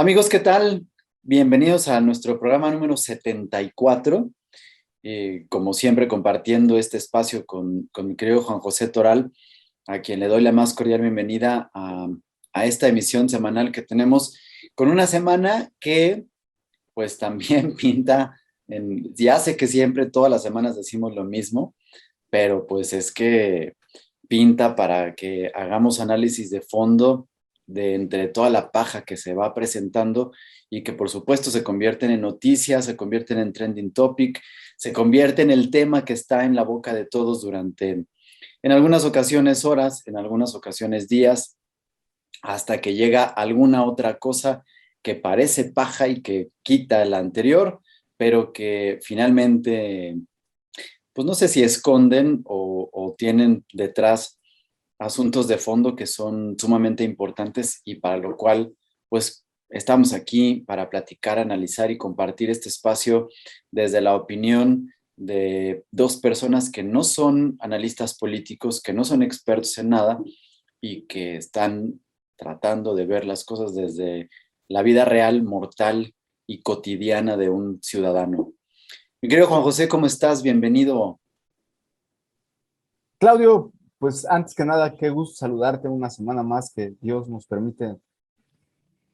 Amigos, ¿qué tal? Bienvenidos a nuestro programa número 74. Como siempre, compartiendo este espacio con mi querido Juan José Toral, a quien le doy la más cordial bienvenida a esta emisión semanal que tenemos, con una semana que pues también pinta, ya sé que siempre todas las semanas decimos lo mismo, pero pues es que pinta para que hagamos análisis de fondo de entre toda la paja que se va presentando y que por supuesto se convierten en noticias, se convierten en trending topic, se convierte en el tema que está en la boca de todos durante, en algunas ocasiones horas, en algunas ocasiones días, hasta que llega alguna otra cosa que parece paja y que quita la anterior, pero que finalmente pues no sé si esconden o tienen detrás asuntos de fondo que son sumamente importantes y para lo cual, pues, estamos aquí para platicar, analizar y compartir este espacio desde la opinión de dos personas que no son analistas políticos, que no son expertos en nada y que están tratando de ver las cosas desde la vida real, mortal y cotidiana de un ciudadano. Mi querido Juan José, ¿cómo estás? Bienvenido. Claudio, pues antes que nada, qué gusto saludarte una semana más que Dios nos permite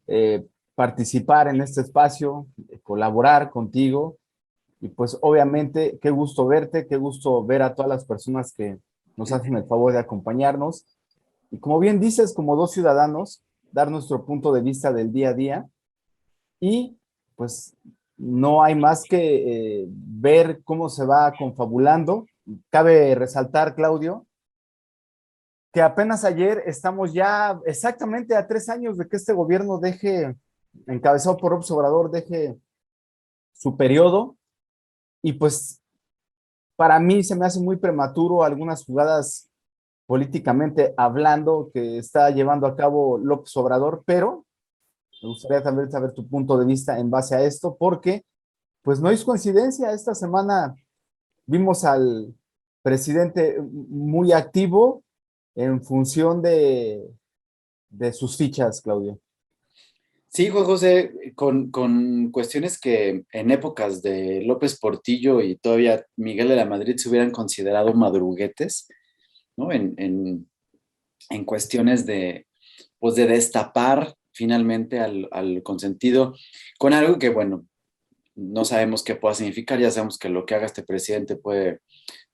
eh, participar en este espacio, colaborar contigo y pues obviamente qué gusto verte, qué gusto ver a todas las personas que nos hacen el favor de acompañarnos y como bien dices, como dos ciudadanos, dar nuestro punto de vista del día a día y pues no hay más que ver cómo se va confabulando. Cabe resaltar, Claudio, que apenas ayer estamos ya exactamente a 3 años de que este gobierno deje, encabezado por López Obrador, deje su periodo y pues para mí se me hace muy prematuro algunas jugadas políticamente hablando que está llevando a cabo López Obrador, pero me gustaría también saber tu punto de vista en base a esto, porque pues no es coincidencia, esta semana vimos al presidente muy activo en función de sus fichas, Claudio. Sí, Juan José, con cuestiones que en épocas de López Portillo y todavía Miguel de la Madrid se hubieran considerado madruguetes, ¿no? En cuestiones de, pues de destapar finalmente al consentido con algo que, bueno, no sabemos qué pueda significar, ya sabemos que lo que haga este presidente puede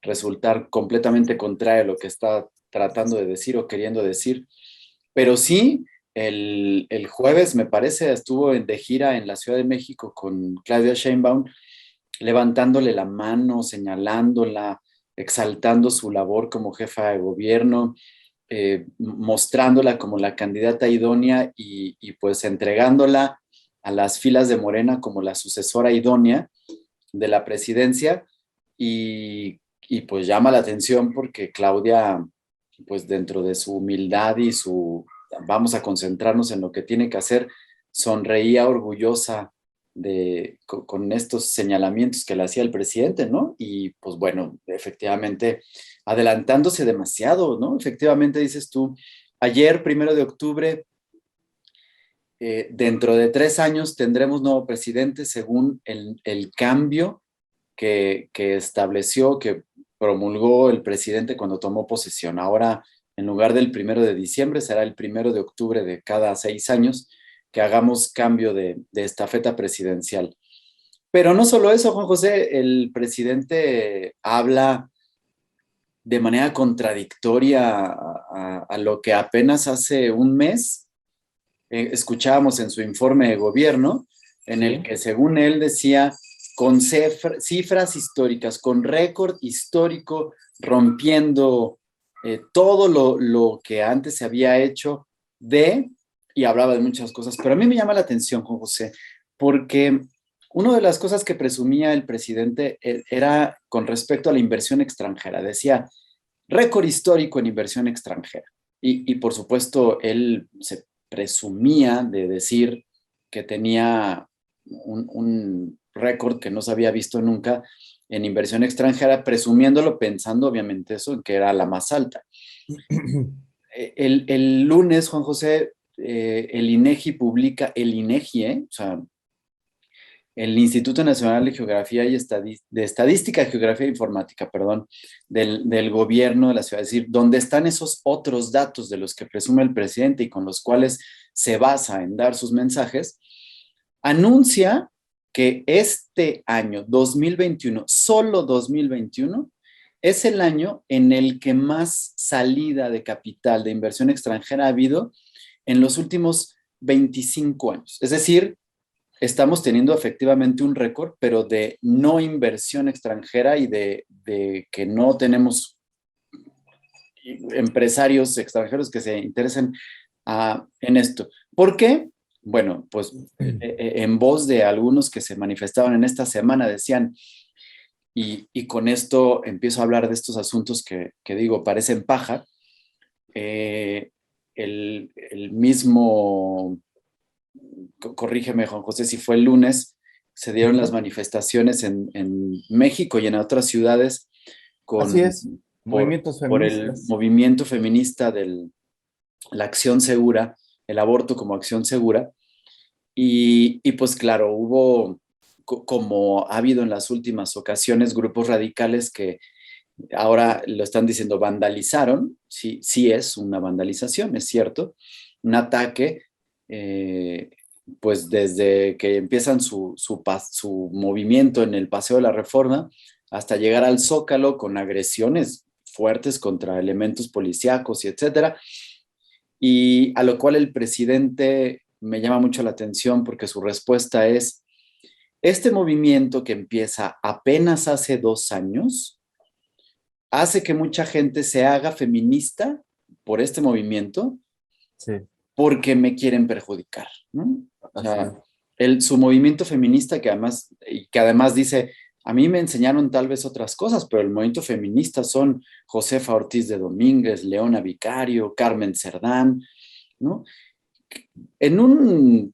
resultar completamente contrario a lo que está tratando de decir o queriendo decir. Pero sí, el jueves, me parece, estuvo de gira en la Ciudad de México con Claudia Sheinbaum, levantándole la mano, señalándola, exaltando su labor como jefa de gobierno, mostrándola como la candidata idónea y pues entregándola a las filas de Morena como la sucesora idónea de la presidencia y pues llama la atención porque Claudia, pues dentro de su humildad y su vamos a concentrarnos en lo que tiene que hacer, sonreía orgullosa con estos señalamientos que le hacía el presidente, ¿no? Y pues bueno, efectivamente, adelantándose demasiado, ¿no? Efectivamente, dices tú, ayer, 1 de octubre, dentro de 3 años tendremos nuevo presidente según el cambio que estableció, que promulgó el presidente cuando tomó posesión. Ahora, en lugar del 1 de diciembre, será el 1 de octubre de cada 6 años que hagamos cambio de estafeta presidencial. Pero no solo eso, Juan José, el presidente habla de manera contradictoria a lo que apenas hace un mes escuchábamos en su informe de gobierno, en el Sí. que según él decía, con cifras históricas, con récord histórico, rompiendo todo lo que antes se había hecho y hablaba de muchas cosas, pero a mí me llama la atención, Juan José, porque una de las cosas que presumía el presidente era con respecto a la inversión extranjera. Decía, récord histórico en inversión extranjera. Y por supuesto, él se presumía de decir que tenía un récord que no se había visto nunca en inversión extranjera, presumiéndolo pensando obviamente eso, en que era la más alta. El lunes, Juan José, el INEGI publica, el INEGI, o sea, el Instituto Nacional de Geografía y de Estadística, Geografía e Informática, perdón, del gobierno de la ciudad, es decir, donde están esos otros datos de los que presume el presidente y con los cuales se basa en dar sus mensajes, anuncia que este año 2021, solo 2021, es el año en el que más salida de capital de inversión extranjera ha habido en los últimos 25 años. Es decir, estamos teniendo efectivamente un récord, pero de no inversión extranjera y de que no tenemos empresarios extranjeros que se interesen en esto. ¿Por qué? Bueno, pues en voz de algunos que se manifestaban en esta semana decían, y con esto empiezo a hablar de estos asuntos que digo, parecen paja, el mismo, corrígeme Juan José, si fue el lunes, se dieron las manifestaciones en México y en otras ciudades Así es, movimientos por el feministas. movimiento feminista de la acción segura, el aborto como acción segura. Y pues claro, hubo, como ha habido en las últimas ocasiones, grupos radicales que ahora lo están diciendo, vandalizaron, sí, sí es una vandalización, es cierto, un ataque, pues desde que empiezan su movimiento en el Paseo de la Reforma hasta llegar al Zócalo con agresiones fuertes contra elementos policíacos y etcétera, y a lo cual el presidente me llama mucho la atención porque su respuesta es, este movimiento que empieza apenas hace 2 años, hace que mucha gente se haga feminista por este movimiento Sí, porque me quieren perjudicar, ¿no? O así sea, es. su movimiento feminista que además dice, a mí me enseñaron tal vez otras cosas, pero el movimiento feminista son Josefa Ortiz de Domínguez, Leona Vicario, Carmen Cerdán, ¿no? En un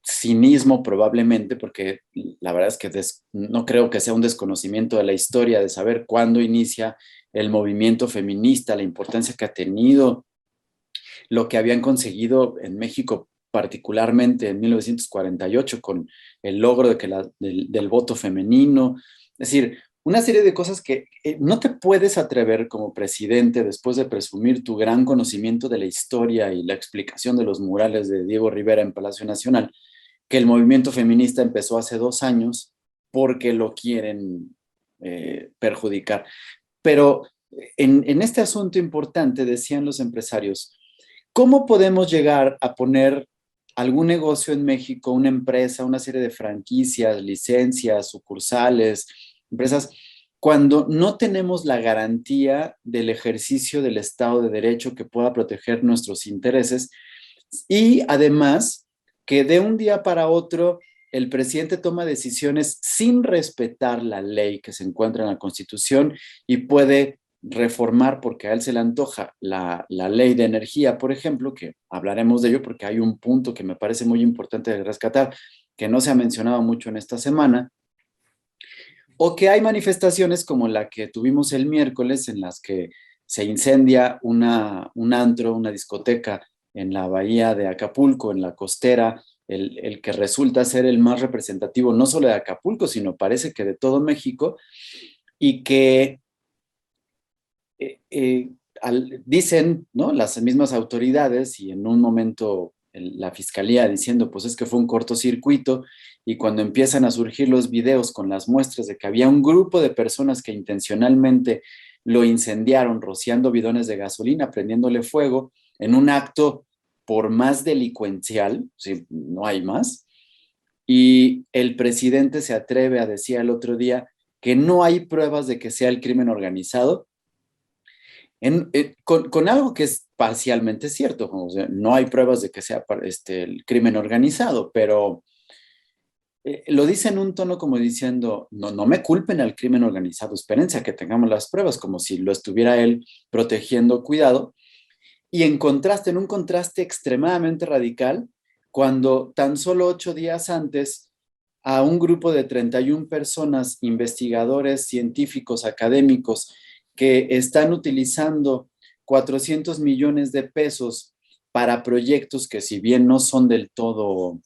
cinismo probablemente, porque la verdad es que no creo que sea un desconocimiento de la historia de saber cuándo inicia el movimiento feminista, la importancia que ha tenido, lo que habían conseguido en México, particularmente en 1948, con el logro del voto femenino. Es decir, una serie de cosas que no te puedes atrever como presidente, después de presumir tu gran conocimiento de la historia y la explicación de los murales de Diego Rivera en Palacio Nacional, que el movimiento feminista empezó hace 2 años porque lo quieren perjudicar. Pero en este asunto importante, decían los empresarios, ¿cómo podemos llegar a poner algún negocio en México, una empresa, una serie de franquicias, licencias, sucursales, empresas, cuando no tenemos la garantía del ejercicio del Estado de Derecho que pueda proteger nuestros intereses? Y además, que de un día para otro el presidente toma decisiones sin respetar la ley que se encuentra en la Constitución y puede reformar, porque a él se le antoja, la ley de energía, por ejemplo, que hablaremos de ello porque hay un punto que me parece muy importante de rescatar, que no se ha mencionado mucho en esta semana, o que hay manifestaciones como la que tuvimos el miércoles en las que se incendia un antro, una discoteca en la bahía de Acapulco, en la costera, el que resulta ser el más representativo no solo de Acapulco, sino parece que de todo México, y que dicen, ¿no?, las mismas autoridades y en un momento la fiscalía diciendo, pues es que fue un cortocircuito, y cuando empiezan a surgir los videos con las muestras de que había un grupo de personas que intencionalmente lo incendiaron, rociando bidones de gasolina, prendiéndole fuego, en un acto por más delincuencial, ¿sí?, no hay más, y el presidente se atreve a decir el otro día que no hay pruebas de que sea el crimen organizado, con algo que es parcialmente cierto, o sea, no hay pruebas de que sea el crimen organizado, pero lo dice en un tono como diciendo, no, no me culpen al crimen organizado, espérense a que tengamos las pruebas, como si lo estuviera él protegiendo, cuidado, y en un contraste extremadamente radical, cuando tan solo 8 días antes a un grupo de 31 personas, investigadores, científicos, académicos, que están utilizando 400 millones de pesos para proyectos que, si bien no son del todo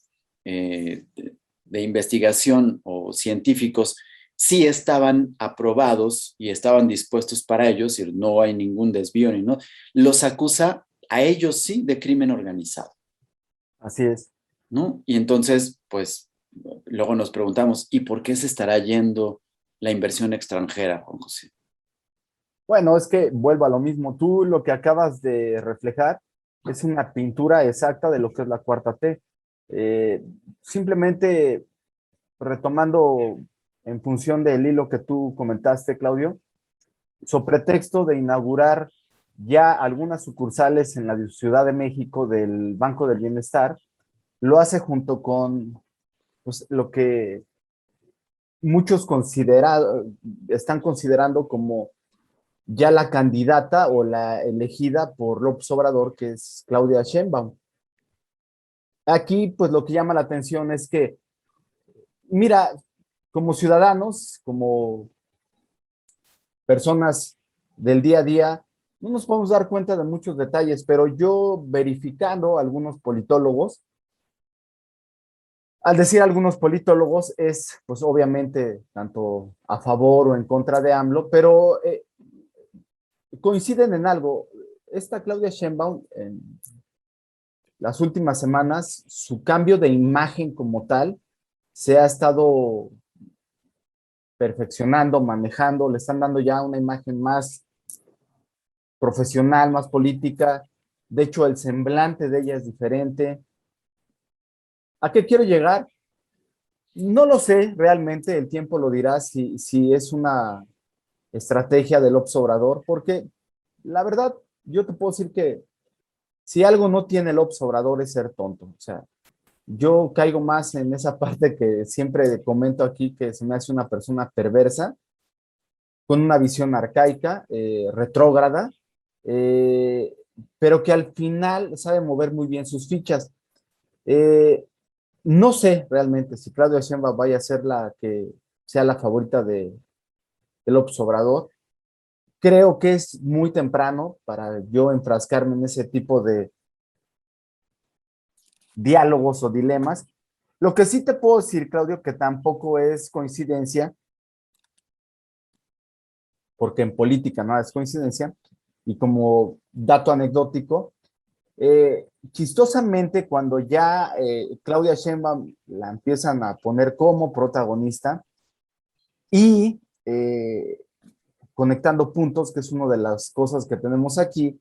de investigación o científicos, sí estaban aprobados y estaban dispuestos para ellos, y no hay ningún desvío ni no, los acusa a ellos sí de crimen organizado, Así es. ¿no? Y entonces, pues, luego nos preguntamos, ¿y por qué se estará yendo la inversión extranjera, Juan José? Bueno, es que vuelvo a lo mismo. Tú lo que acabas de reflejar es una pintura exacta de lo que es la cuarta T. Eh, Simplemente retomando en función del hilo que tú comentaste, Claudio, sobre pretexto de inaugurar ya algunas sucursales en la Ciudad de México del Banco del Bienestar, lo hace junto con pues, lo que muchos están considerando como ya la candidata o la elegida por López Obrador, que es Claudia Sheinbaum. Aquí, pues lo que llama la atención es que, mira, como ciudadanos, como personas del día a día, no nos podemos dar cuenta de muchos detalles, pero yo verificando algunos politólogos, al decir algunos politólogos es, pues obviamente, tanto a favor o en contra de AMLO, pero coinciden en algo. Esta Claudia Sheinbaum, en las últimas semanas, su cambio de imagen como tal se ha estado perfeccionando, manejando, le están dando ya una imagen más profesional, más política. De hecho, el semblante de ella es diferente. ¿A qué quiero llegar? No lo sé realmente, el tiempo lo dirá si es una estrategia del López Obrador, porque la verdad, yo te puedo decir que si algo no tiene el López Obrador es ser tonto. O sea, yo caigo más en esa parte que siempre comento aquí, que se me hace una persona perversa, con una visión arcaica, retrógrada, eh, pero que al final sabe mover muy bien sus fichas. Eh, no sé realmente si Claudia Sheinbaum vaya a ser la que sea la favorita de López Obrador. Creo que es muy temprano para yo enfrascarme en ese tipo de diálogos o dilemas. Lo que sí te puedo decir, Claudio, que tampoco es coincidencia, porque en política nada es coincidencia, y como dato anecdótico, chistosamente cuando ya Claudia Sheinbaum la empiezan a poner como protagonista y conectando puntos, que es una de las cosas que tenemos aquí,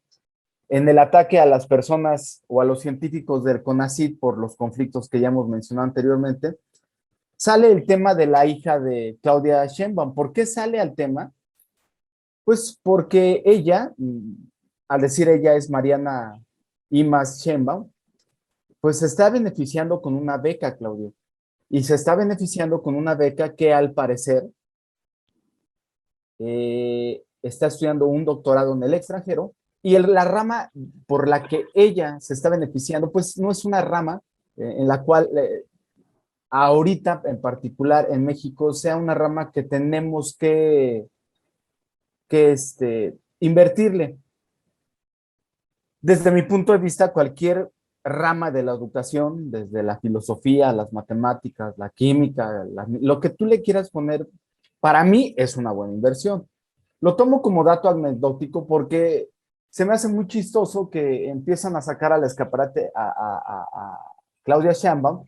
en el ataque a las personas o a los científicos del CONACYT por los conflictos que ya hemos mencionado anteriormente, sale el tema de la hija de Claudia Sheinbaum. ¿Por qué sale al tema? Pues porque ella, al decir ella es Mariana Imaz Sheinbaum, pues se está beneficiando con una beca, Claudio. Y se está beneficiando con una beca que al parecer está estudiando un doctorado en el extranjero y la rama por la que ella se está beneficiando, pues no es una rama en la cual ahorita en particular en México sea una rama que tenemos que invertirle. Desde mi punto de vista, cualquier rama de la educación, desde la filosofía, las matemáticas, la química, lo que tú le quieras poner, para mí es una buena inversión. Lo tomo como dato anecdótico porque se me hace muy chistoso que empiezan a sacar al escaparate a Claudia Sheinbaum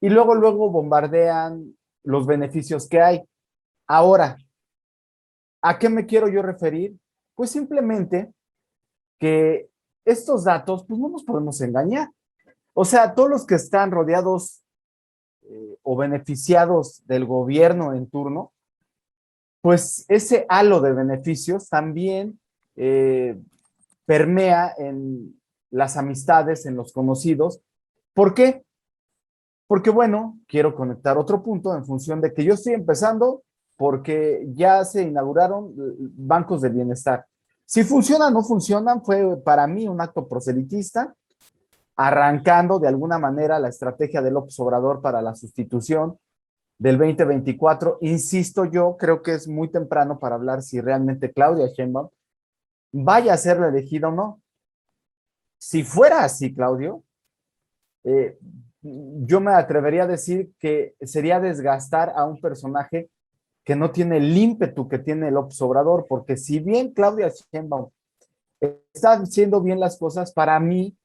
y luego bombardean los beneficios que hay. Ahora, ¿a qué me quiero yo referir? Pues simplemente que estos datos, pues no nos podemos engañar. O sea, todos los que están rodeados o beneficiados del gobierno en turno, pues ese halo de beneficios también eh, permea en las amistades, en los conocidos. ¿Por qué? Porque, bueno, quiero conectar otro punto en función de que yo estoy empezando porque ya se inauguraron bancos de bienestar. Si funcionan o no funcionan, fue para mí un acto proselitista, arrancando de alguna manera la estrategia de López Obrador para la sustitución del 2024. Insisto, yo creo que es muy temprano para hablar si realmente Claudia Sheinbaum vaya a ser la elegida o no. Si fuera así, Claudio, eh, yo me atrevería a decir que sería desgastar a un personaje que no tiene el ímpetu que tiene López Obrador, porque si bien Claudia Sheinbaum está haciendo bien las cosas, para mí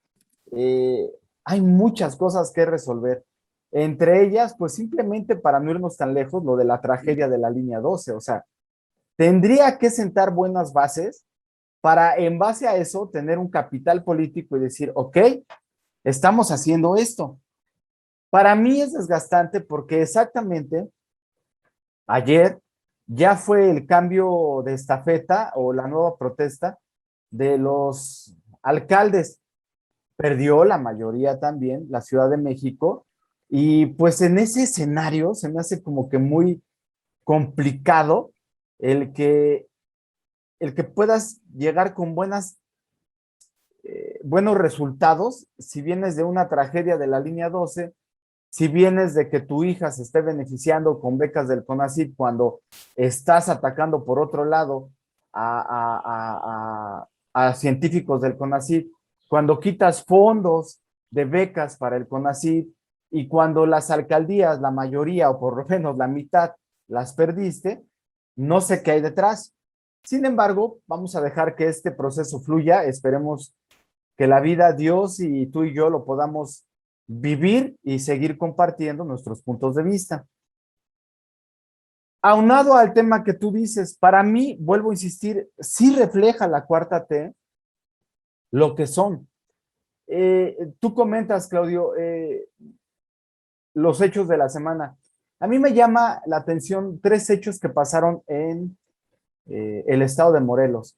eh, hay muchas cosas que resolver. Entre ellas, pues simplemente para no irnos tan lejos, lo de la tragedia de la línea 12, o sea, tendría que sentar buenas bases para en base a eso tener un capital político y decir, ok, estamos haciendo esto. Para mí es desgastante porque exactamente ayer ya fue el cambio de estafeta o la nueva protesta de los alcaldes. Perdió la mayoría también la Ciudad de México y pues en ese escenario se me hace como que muy complicado el que, el que puedas llegar con buenos resultados si vienes de una tragedia de la línea 12, si vienes de que tu hija se esté beneficiando con becas del CONACYT cuando estás atacando por otro lado a científicos del CONACYT, cuando quitas fondos de becas para el CONACYT y cuando las alcaldías, la mayoría o por lo menos la mitad, las perdiste, no sé qué hay detrás. Sin embargo, vamos a dejar que este proceso fluya, esperemos que la vida, Dios y tú y yo lo podamos vivir y seguir compartiendo nuestros puntos de vista. Aunado al tema que tú dices, para mí, vuelvo a insistir, sí refleja la cuarta T lo que son. Tú comentas, Claudio, los hechos de la semana. A mí me llama la atención tres hechos que pasaron en el estado de Morelos.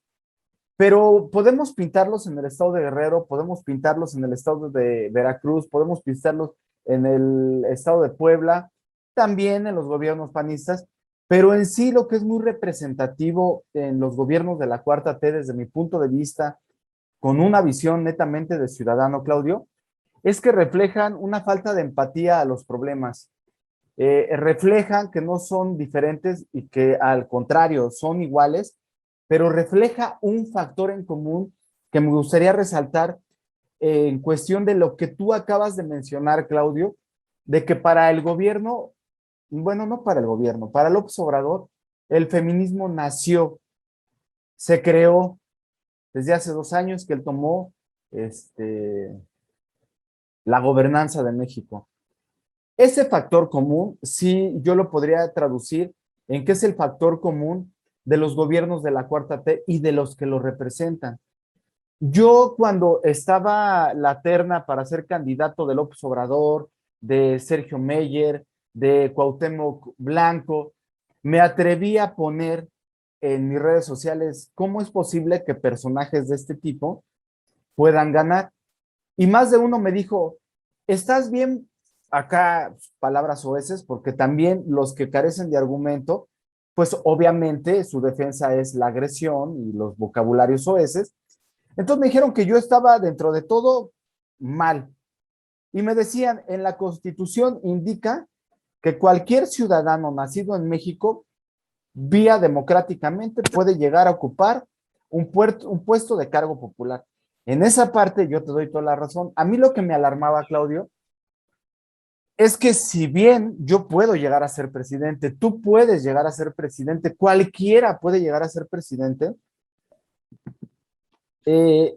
Pero podemos pintarlos en el estado de Guerrero, podemos pintarlos en el estado de Veracruz, podemos pintarlos en el estado de Puebla, también en los gobiernos panistas, pero en sí lo que es muy representativo en los gobiernos de la cuarta T, desde mi punto de vista, con una visión netamente de ciudadano, Claudio, es que reflejan una falta de empatía a los problemas. Reflejan que no son diferentes y que al contrario son iguales, pero refleja un factor en común que me gustaría resaltar en cuestión de lo que tú acabas de mencionar, Claudio, de que para el gobierno, bueno, no para el gobierno, para López Obrador, el feminismo nació, se creó desde hace 2 años que él tomó la gobernanza de México. Ese factor común, sí, yo lo podría traducir en que es el factor común de los gobiernos de la cuarta T y de los que lo representan. Yo cuando estaba la terna para ser candidato de López Obrador, de Sergio Meyer, de Cuauhtémoc Blanco, me atreví a poner en mis redes sociales cómo es posible que personajes de este tipo puedan ganar. Y más de uno me dijo, ¿estás bien? Acá palabras oeces, porque también los que carecen de argumento, pues obviamente su defensa es la agresión y los vocabularios oeces. Entonces me dijeron que yo estaba dentro de todo mal. Y me decían, en la Constitución indica que cualquier ciudadano nacido en México, vía democráticamente, puede llegar a ocupar un puesto de cargo popular. En esa parte yo te doy toda la razón. A mí lo que me alarmaba, Claudio, es que si bien yo puedo llegar a ser presidente, tú puedes llegar a ser presidente, cualquiera puede llegar a ser presidente, eh,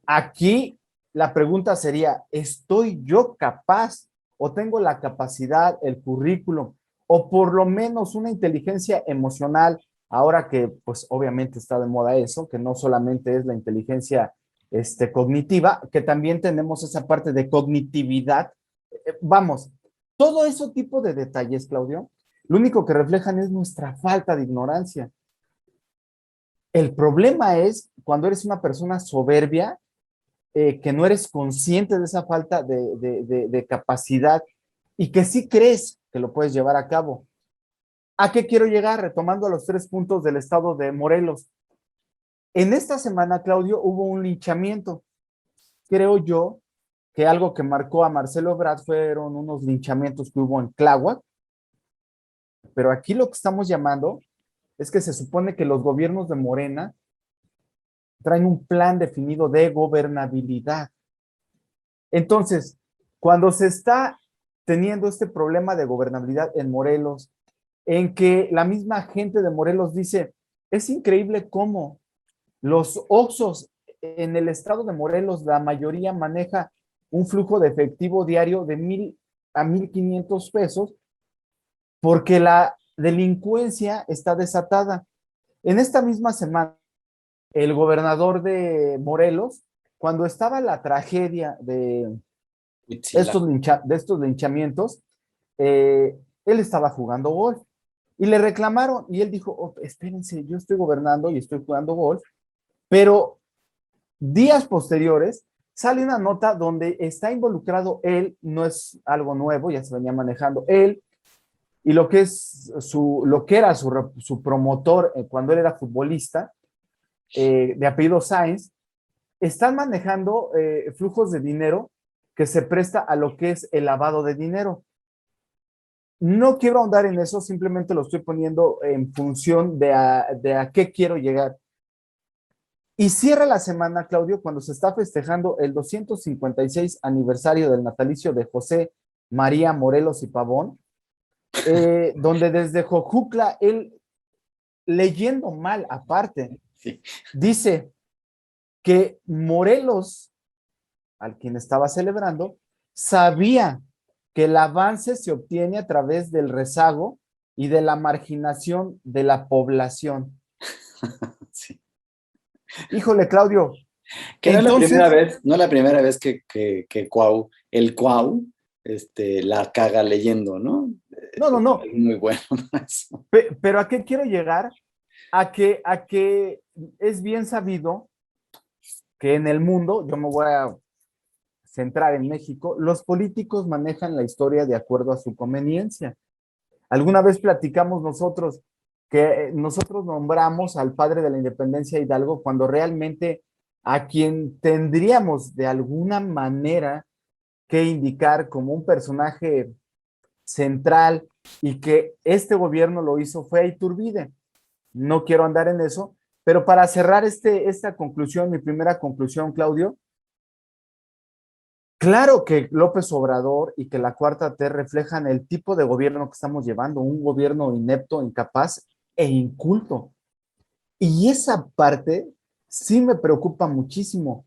aquí la pregunta sería, ¿estoy yo capaz o tengo la capacidad, el currículum o por lo menos una inteligencia emocional, ahora que pues obviamente está de moda eso, que no solamente es la inteligencia cognitiva, que también tenemos esa parte de cognitividad. Vamos, todo ese tipo de detalles, Claudio, lo único que reflejan es nuestra falta de ignorancia. El problema es cuando eres una persona soberbia, que no eres consciente de esa falta de capacidad y que sí crees que lo puedes llevar a cabo. ¿A qué quiero llegar? Retomando a los 3 puntos del estado de Morelos. En esta semana, Claudio, hubo un linchamiento. Creo yo que algo que marcó a Marcelo Ebrard fueron unos linchamientos que hubo en Tláhuac, pero aquí lo que estamos llamando es que se supone que los gobiernos de Morena traen un plan definido de gobernabilidad. Entonces, cuando se está teniendo este problema de gobernabilidad en Morelos, en que la misma gente de Morelos dice, es increíble cómo los Oxxos en el estado de Morelos, la mayoría maneja un flujo de efectivo diario de 1,000 a 1,500 pesos, porque la delincuencia está desatada. En esta misma semana, el gobernador de Morelos, cuando estaba la tragedia Huitzilá. de estos linchamientos, él estaba jugando golf y le reclamaron y él dijo, oh, espérense, yo estoy gobernando y estoy jugando golf, pero días posteriores sale una nota donde está involucrado él, no es algo nuevo, ya se venía manejando él, y lo que era su promotor cuando él era futbolista, de apellido Sáenz, están manejando flujos de dinero que se presta a lo que es el lavado de dinero. No quiero ahondar en eso, simplemente lo estoy poniendo en función de a qué quiero llegar. Y cierra la semana, Claudio, cuando se está festejando el 256 aniversario del natalicio de José María Morelos y Pavón, donde desde Jojutla, él, leyendo mal aparte, Sí. dice que Morelos, al quien estaba celebrando, sabía que el avance se obtiene a través del rezago y de la marginación de la población. Sí. Híjole, Claudio, Que no es la primera entonces, vez, no es la primera vez que el Cuau, la caga leyendo, ¿no? no, Es muy bueno eso. pero ¿a qué quiero llegar? A que es bien sabido que en el mundo, yo me voy a centrar en México, los políticos manejan la historia de acuerdo a su conveniencia. Alguna vez platicamos nosotros que nosotros nombramos al padre de la independencia Hidalgo cuando realmente a quien tendríamos de alguna manera que indicar como un personaje central y que este gobierno lo hizo fue a Iturbide. No quiero andar en eso, pero para cerrar esta conclusión, mi primera conclusión, Claudio, claro que López Obrador y que la Cuarta T reflejan el tipo de gobierno que estamos llevando, un gobierno inepto, incapaz e inculto. Y esa parte sí me preocupa muchísimo,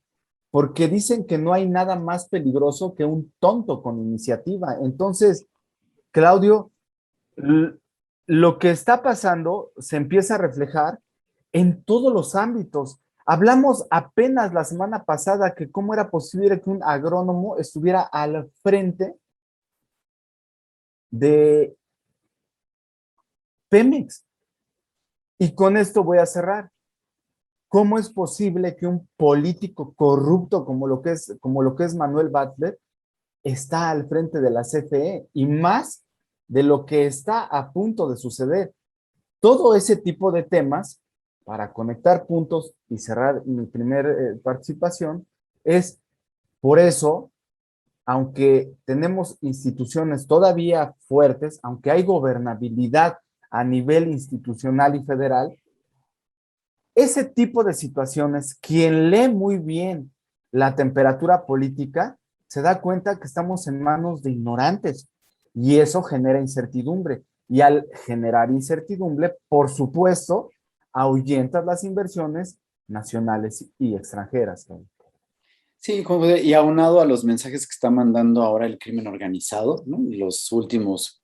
porque dicen que no hay nada más peligroso que un tonto con iniciativa. Entonces, Claudio, lo que está pasando se empieza a reflejar en todos los ámbitos. Hablamos apenas la semana pasada que cómo era posible que un agrónomo estuviera al frente de Pemex. Y con esto voy a cerrar. ¿Cómo es posible que un político corrupto como lo que es Manuel Butler está al frente de la CFE y más de lo que está a punto de suceder? Todo ese tipo de temas, para conectar puntos y cerrar mi primera participación, es por eso, aunque tenemos instituciones todavía fuertes, aunque hay gobernabilidad a nivel institucional y federal, ese tipo de situaciones, quien lee muy bien la temperatura política, se da cuenta que estamos en manos de ignorantes y eso genera incertidumbre. Y al generar incertidumbre, por supuesto, ahuyentas las inversiones nacionales y extranjeras. Sí, Juan José, y aunado a los mensajes que está mandando ahora el crimen organizado, ¿no? Los últimos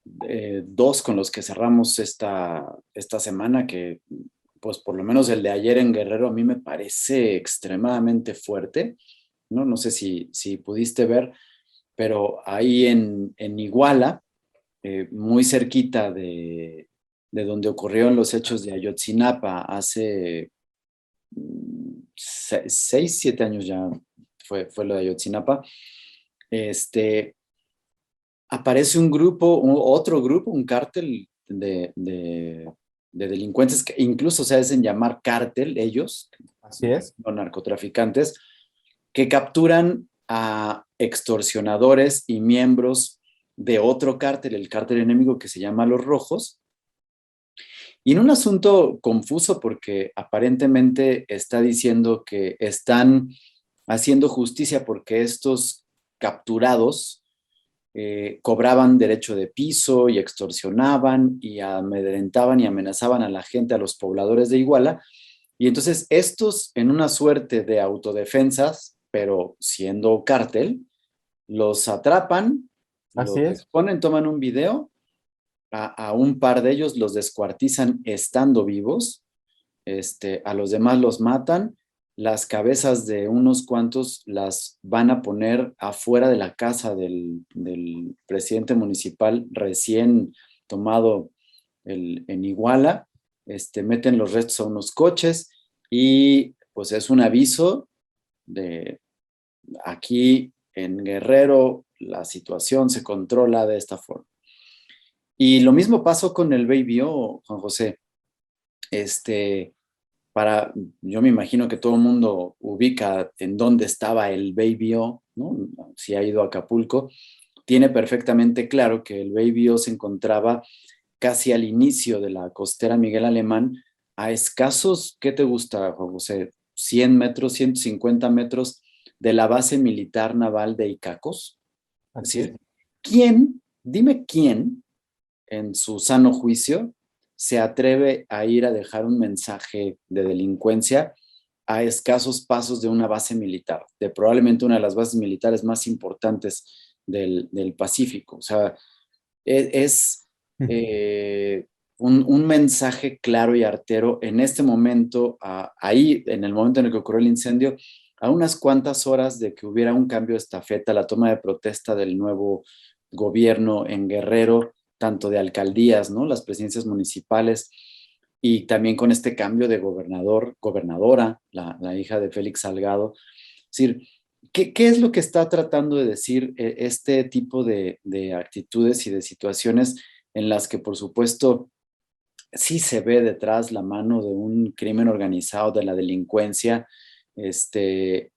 dos con los que cerramos esta semana, que pues por lo menos el de ayer en Guerrero a mí me parece extremadamente fuerte, ¿no? No sé si pudiste ver, pero ahí en Iguala, muy cerquita de donde ocurrieron los hechos de Ayotzinapa hace 6, 7 años ya fue lo de Ayotzinapa, aparece un grupo, otro grupo, un cártel de delincuentes que incluso se hacen llamar cártel ellos, Así es. o narcotraficantes, que capturan a extorsionadores y miembros de otro cártel, el cártel enemigo que se llama Los Rojos, Y en un asunto confuso porque aparentemente está diciendo que están haciendo justicia porque estos capturados cobraban derecho de piso y extorsionaban y amedrentaban y amenazaban a la gente, a los pobladores de Iguala. Y entonces estos, en una suerte de autodefensas, pero siendo cártel, los atrapan, Así los es. exponen, toman un video, a un par de ellos los descuartizan estando vivos, a los demás los matan, las cabezas de unos cuantos las van a poner afuera de la casa del presidente municipal recién tomado en Iguala, meten los restos a unos coches y pues es un aviso de aquí en Guerrero la situación se controla de esta forma. Y lo mismo pasó con el Baby O, Juan José. Este, yo me imagino que todo el mundo ubica en dónde estaba el Baby O, ¿no? Si ha ido a Acapulco, tiene perfectamente claro que el Baby O se encontraba casi al inicio de la costera Miguel Alemán, a escasos, ¿qué te gusta, Juan José? 100 metros, 150 metros de la base militar naval de Icacos. Es Así es. decir, dime quién en su sano juicio se atreve a ir a dejar un mensaje de delincuencia a escasos pasos de una base militar, de probablemente una de las bases militares más importantes del Pacífico. O sea, es un mensaje claro y artero en este momento, ahí, en el momento en el que ocurrió el incendio, a unas cuantas horas de que hubiera un cambio de estafeta, la toma de protesta del nuevo gobierno en Guerrero, tanto de alcaldías, ¿no? Las presidencias municipales, y también con este cambio de gobernadora, la hija de Félix Salgado. Es decir, ¿qué es lo que está tratando de decir este tipo de actitudes y de situaciones en las que, por supuesto, sí se ve detrás la mano de un crimen organizado, de la delincuencia, este,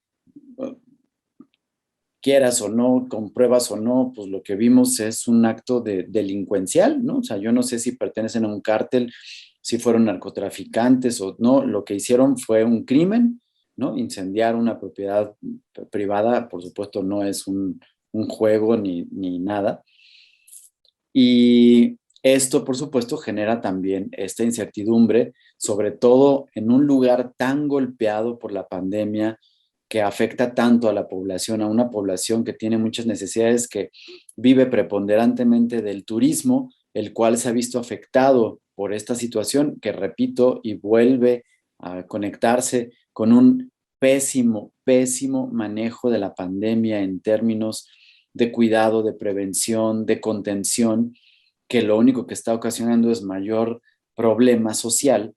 quieras o no, con pruebas o no, pues lo que vimos es un acto delincuencial, ¿no? O sea, yo no sé si pertenecen a un cártel, si fueron narcotraficantes o no, lo que hicieron fue un crimen, ¿no? Incendiar una propiedad privada, por supuesto, no es un juego ni nada. Y esto, por supuesto, genera también esta incertidumbre, sobre todo en un lugar tan golpeado por la pandemia que afecta tanto a la población, a una población que tiene muchas necesidades, que vive preponderantemente del turismo, el cual se ha visto afectado por esta situación, que repito, y vuelve a conectarse con un pésimo, pésimo manejo de la pandemia en términos de cuidado, de prevención, de contención, que lo único que está ocasionando es mayor problema social.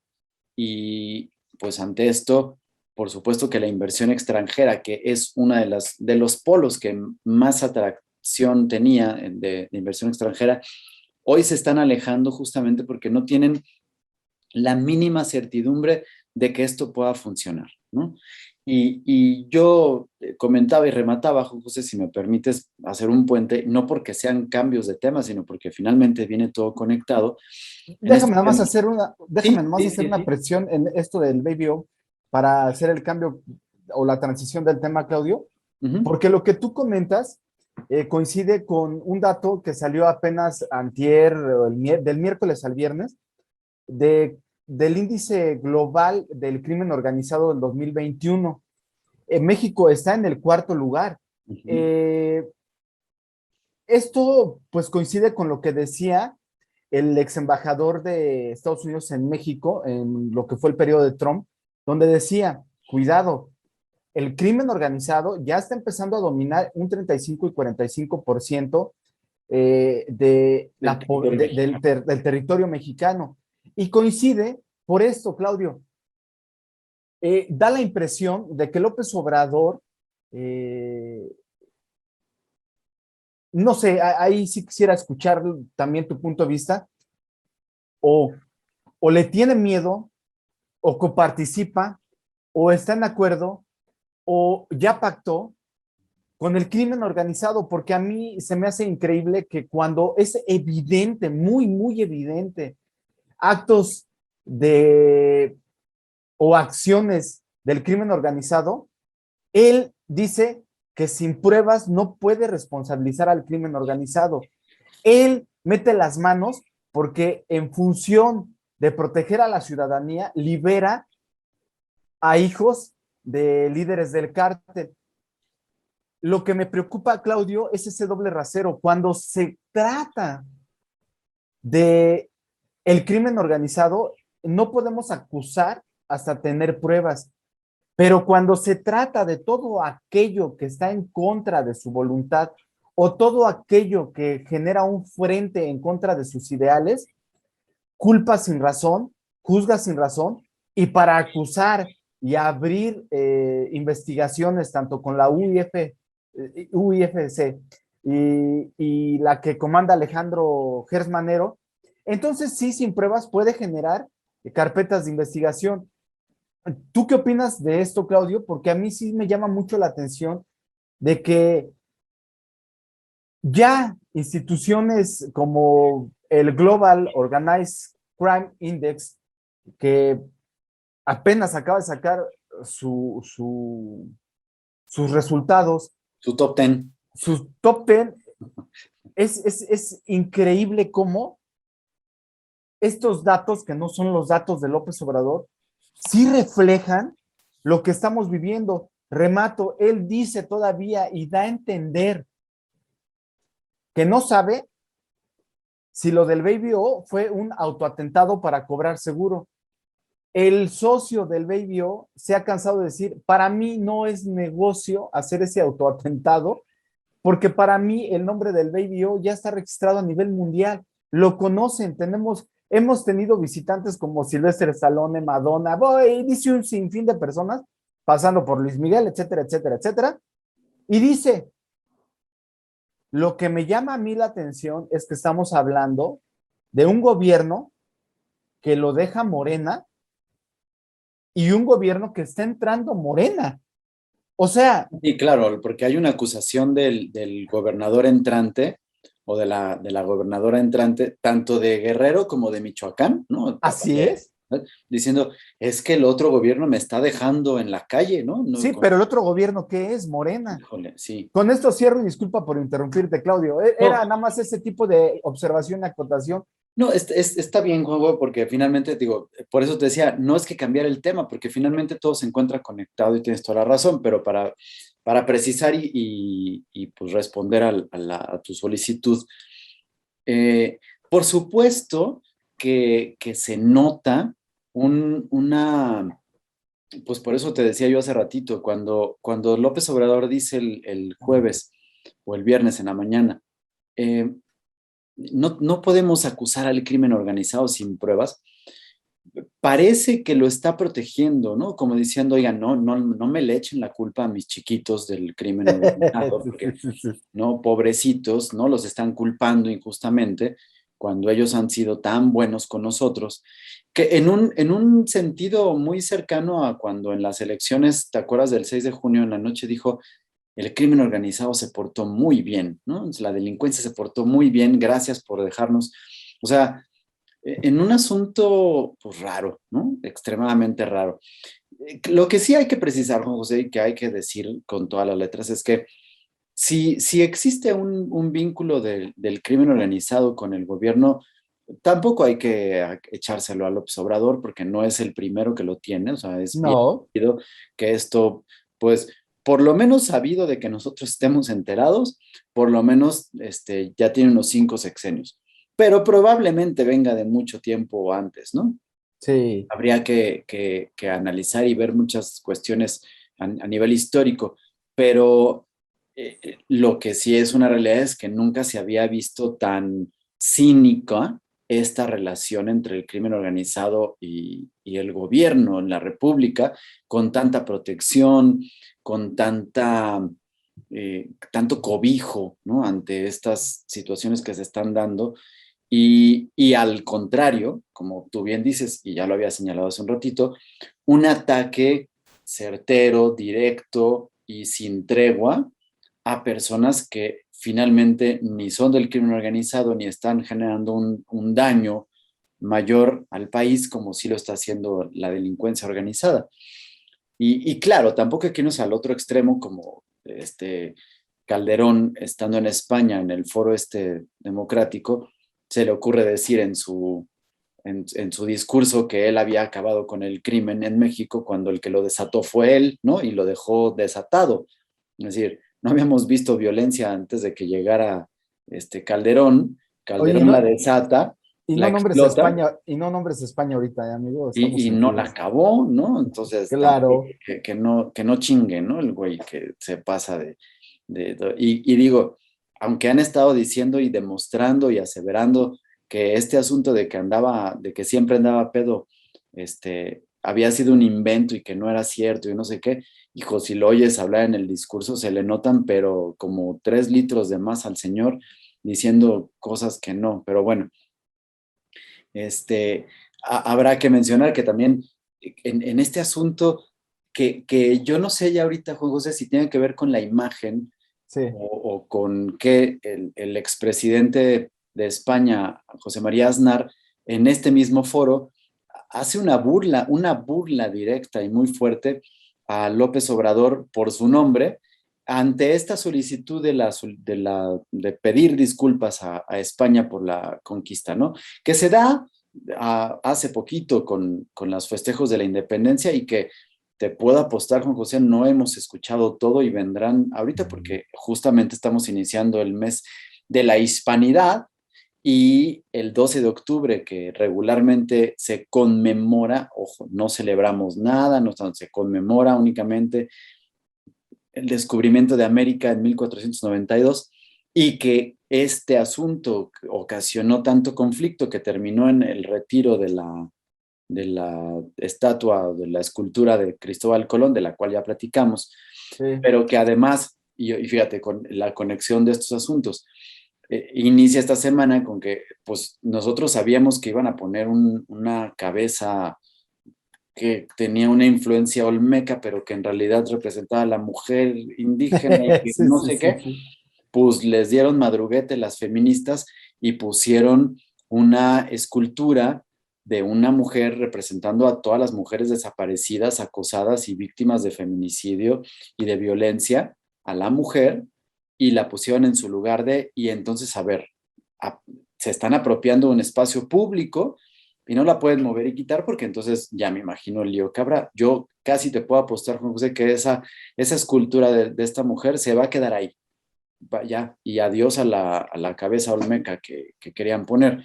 Y pues ante esto, por supuesto que la inversión extranjera, que es una de los polos que más atracción tenía de inversión extranjera, hoy se están alejando justamente porque no tienen la mínima certidumbre de que esto pueda funcionar, ¿no? Y yo comentaba y remataba, José, si me permites hacer un puente, no porque sean cambios de tema, sino porque finalmente viene todo conectado. En este Déjame nada más tema. hacer una, déjame Sí, nada más sí, hacer sí, una sí. presión en esto del Baby O para hacer el cambio o la transición del tema, Claudio, Ujú. porque lo que tú comentas coincide con un dato que salió apenas antier, del miércoles al viernes, del índice global del crimen organizado del 2021. México está en el cuarto lugar. Ujú. Eh, Esto pues coincide con lo que decía el ex embajador de Estados Unidos en México en lo que fue el periodo de Trump, donde decía, cuidado, el crimen organizado ya está empezando a dominar un 35 y 45% Del territorio mexicano. del territorio mexicano. Y coincide por esto, Claudio, da la impresión de que López Obrador, eh, no sé, ahí sí quisiera escuchar también tu punto de vista, o, o le tiene miedo, o coparticipa, o está en acuerdo, o ya pactó con el crimen organizado, porque a mí se me hace increíble que cuando es evidente, muy, muy evidente, actos o acciones del crimen organizado, él dice que sin pruebas no puede responsabilizar al crimen organizado. Él mete las manos porque en función de proteger a la ciudadanía, libera a hijos de líderes del cártel. Lo que me preocupa, Claudio, es ese doble rasero. Cuando se trata de el crimen organizado, no podemos acusar hasta tener pruebas. Pero cuando se trata de todo aquello que está en contra de su voluntad o todo aquello que genera un frente en contra de sus ideales, culpa sin razón, juzga sin razón, y para acusar y abrir investigaciones tanto con la UIFC y la que comanda Alejandro Gersmanero, entonces sí, sin pruebas puede generar carpetas de investigación. ¿Tú qué opinas de esto, Claudio? Porque a mí sí me llama mucho la atención de que ya instituciones como el Global Organized Crime Index, que apenas acaba de sacar sus resultados, Su top 10. sus top 10, es increíble cómo estos datos, que no son los datos de López Obrador, sí reflejan lo que estamos viviendo. Remato, él dice todavía y da a entender que no sabe si lo del Baby O fue un autoatentado para cobrar seguro. El socio del Baby O se ha cansado de decir, para mí no es negocio hacer ese autoatentado, porque para mí el nombre del Baby O ya está registrado a nivel mundial. Lo conocen, hemos tenido visitantes como Sylvester Stallone, Madonna, dice un sinfín de personas, pasando por Luis Miguel, etcétera, etcétera, etcétera. Y dice, lo que me llama a mí la atención es que estamos hablando de un gobierno que lo deja Morena y un gobierno que está entrando Morena. O sea, Y claro, porque hay una acusación del gobernador entrante o de la gobernadora entrante, tanto de Guerrero como de Michoacán, ¿no? así es. Diciendo, es que el otro gobierno me está dejando en la calle, ¿no? Sí, pero el otro gobierno, ¿qué es? Morena. Híjole, sí. Con esto cierro y disculpa por interrumpirte, Claudio. No, Era nada más ese tipo de observación y acotación. no, está bien, Juanjo, porque finalmente, digo, por eso te decía, no es que cambiar el tema, porque finalmente todo se encuentra conectado y tienes toda la razón, pero para precisar y, pues responder a tu solicitud, eh, por supuesto que se nota una, pues por eso te decía yo hace ratito, cuando López Obrador dice el jueves o el viernes en la mañana, eh, no podemos acusar al crimen organizado sin pruebas. Parece que lo está protegiendo, ¿no? Como diciendo, oigan, no me le echen la culpa a mis chiquitos del crimen organizado, porque, ¿no? Pobrecitos, ¿no? Los están culpando injustamente cuando ellos han sido tan buenos con nosotros, que en un sentido muy cercano a cuando en las elecciones, ¿te acuerdas del 6 de junio en la noche dijo, el crimen organizado se portó muy bien, ¿no? La delincuencia se portó muy bien, gracias por dejarnos, o sea, en un asunto pues raro, ¿no? Extremadamente raro. Lo que sí hay que precisar, Juan José, y que hay que decir con todas las letras es que si existe un vínculo del crimen organizado con el gobierno, tampoco hay que echárselo a López Obrador porque no es el primero que lo tiene, o sea, es bien No, sabido que esto, pues, por lo menos sabido de que nosotros estemos enterados, por lo menos ya tiene unos 5 sexenios, pero probablemente venga de mucho tiempo antes, ¿no? sí, Habría que analizar y ver muchas cuestiones a nivel histórico, pero lo que sí es una realidad es que nunca se había visto tan cínica esta relación entre el crimen organizado y el gobierno en la República, con tanta protección, con tanto cobijo, ¿no? Ante estas situaciones que se están dando y al contrario, como tú bien dices, y ya lo había señalado hace un ratito, un ataque certero, directo y sin tregua a personas que finalmente ni son del crimen organizado ni están generando un daño mayor al país como sí lo está haciendo la delincuencia organizada. Y claro, tampoco hay que irnos al otro extremo como Calderón, estando en España, en el foro democrático, se le ocurre decir en su discurso que él había acabado con el crimen en México cuando el que lo desató fue él, ¿no? Y lo dejó desatado. Es decir, no habíamos visto violencia antes de que llegara Calderón. Oye, Calderón la desata, y la no nombres a explota España, y no nombres a España ahorita, amigo, estamos y en no la crisis. acabó, ¿no? Entonces, tampoco Claro, que no chingue, ¿no? El güey que se pasa y digo, aunque han estado diciendo y demostrando y aseverando que este asunto de que siempre andaba pedo, había sido un invento y que no era cierto y no sé qué, hijo, si lo oyes hablar en el discurso, se le notan, pero como 3 litros de más al señor diciendo cosas que no, pero bueno, este, habrá que mencionar que también en este asunto, que yo no sé ya ahorita, Juan José, si tiene que ver con la imagen sí. o con que el expresidente de España, José María Aznar, en este mismo foro, hace una burla directa y muy fuerte a López Obrador por su nombre, ante esta solicitud de pedir disculpas a España por la conquista, ¿no? Que se da hace poquito con los festejos de la independencia y que te puedo apostar, Juan José, no hemos escuchado todo y vendrán ahorita porque justamente estamos iniciando el mes de la hispanidad y el 12 de octubre, que regularmente se conmemora, ojo, no celebramos nada, no se conmemora únicamente el descubrimiento de América en 1492 y que este asunto ocasionó tanto conflicto que terminó en el retiro de la estatua, de la escultura de Cristóbal Colón, de la cual ya platicamos, Sí. pero que además, y fíjate, con la conexión de estos asuntos, inicia esta semana con que pues nosotros sabíamos que iban a poner una cabeza que tenía una influencia olmeca, pero que en realidad representaba a la mujer indígena y que Sí, no sí, sé sí, qué, sí. pues les dieron madruguete las feministas y pusieron una escultura de una mujer representando a todas las mujeres desaparecidas, acosadas y víctimas de feminicidio y de violencia a la mujer y la pusieron en su lugar y entonces, a ver, a, se están apropiando de un espacio público y no la pueden mover y quitar porque entonces ya me imagino el lío que habrá. Yo casi te puedo apostar, Juan José, que esa escultura de esta mujer se va a quedar ahí ya, y adiós a la cabeza olmeca que querían poner.